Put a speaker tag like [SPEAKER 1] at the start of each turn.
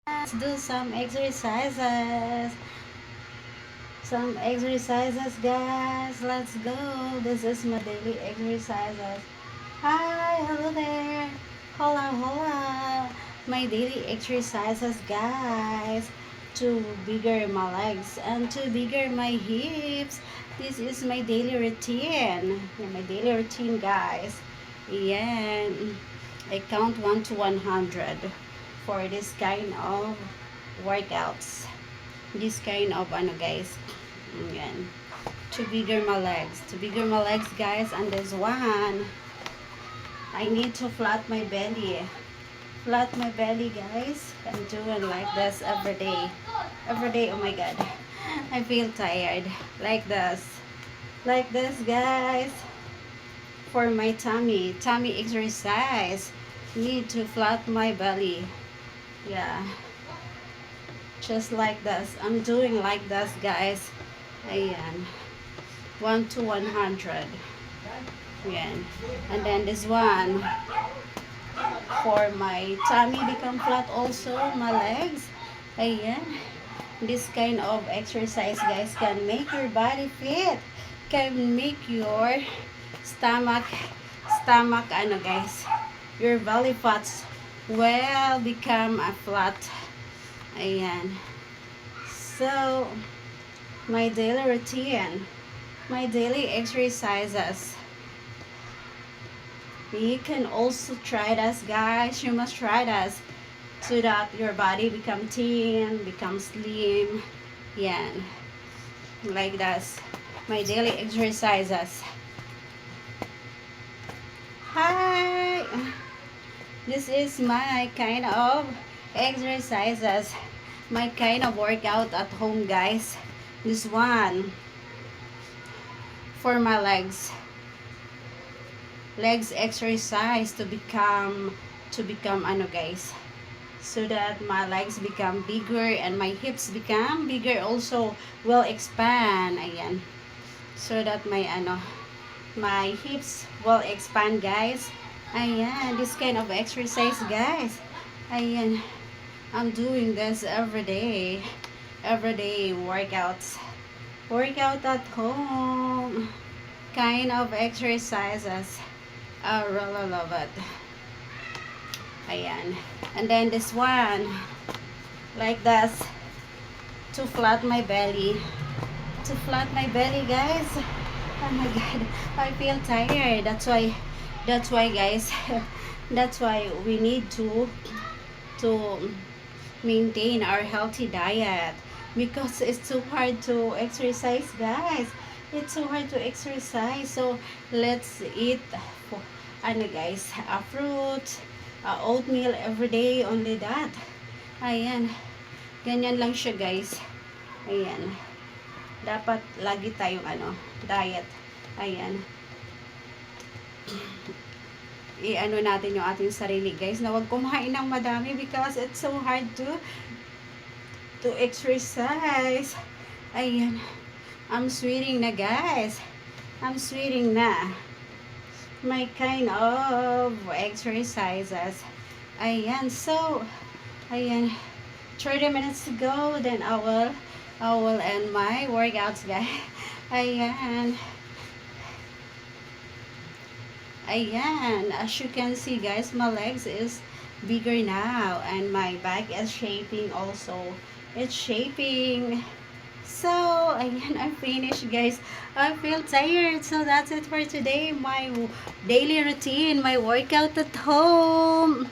[SPEAKER 1] Let's do some exercises. Some exercises, guys. Let's go. This is my daily exercises. Hi, hello there. Hola, hola. My daily exercises, guys. To bigger my legs and to bigger my hips. This is my daily routine. Yeah, my daily routine, guys. Yan. I count 1 to 100 for this kind of workouts. This kind of guys. Yan. To bigger my legs. To bigger my legs, guys. And this one, I need to flat my belly. Flat my belly, guys. I'm doing like this every day. Every day, oh my god. I feel tired. Like this. Like this, guys. For my tummy. Tummy exercise. Need to flat my belly. Yeah. Just like this. I'm doing like this, guys. Ayan. 1 to 100. Ayan. And then this one. For my tummy become flat also. My legs. Ayan. This kind of exercise, guys, can make your body fit. Can make your stomach, guys. Your belly fats will become a flat. Ayan. So, my daily routine, my daily exercises. You can also try this, guys. You must try this so that your body become thin, become slim. Yan. Like this. My daily exercises. Hi! This is my kind of exercises. My kind of workout at home, guys. This one for my legs. Legs exercise to become guys, so that my legs become bigger and my hips become bigger also, will expand. Ayan. So that my hips will expand, guys. Ayan, this kind of exercise, guys. Ayan. I'm doing this every day. Every day workouts. Workout at home. Kind of exercises. I really love it. Ayan. And then this one. Like this. To flat my belly. To flat my belly, guys. Oh my god. I feel tired. That's why guys. That's why we need to maintain our healthy diet, because it's too hard to exercise, guys. It's so hard to exercise. So let's eat guys, a fruit, oatmeal every day, only that. Ayan. Ganyan lang siya, guys. Ayan. Dapat lagi tayong diet. Ayan. Natin yung ating sarili, guys, na wag kumain ng madami, because it's so hard to exercise. Ayan. I'm sweating na, guys. I'm sweating na. My kind of exercises. Ayan. So, ayan. 30 minutes to go. Then I will end my workouts, guys. Ayan. Ayan. As you can see, guys, my legs is bigger now. And my back is shaping also. It's shaping. So, ayan, I'm finished, guys. I feel tired. So, that's it for today. My daily routine, my workout at home.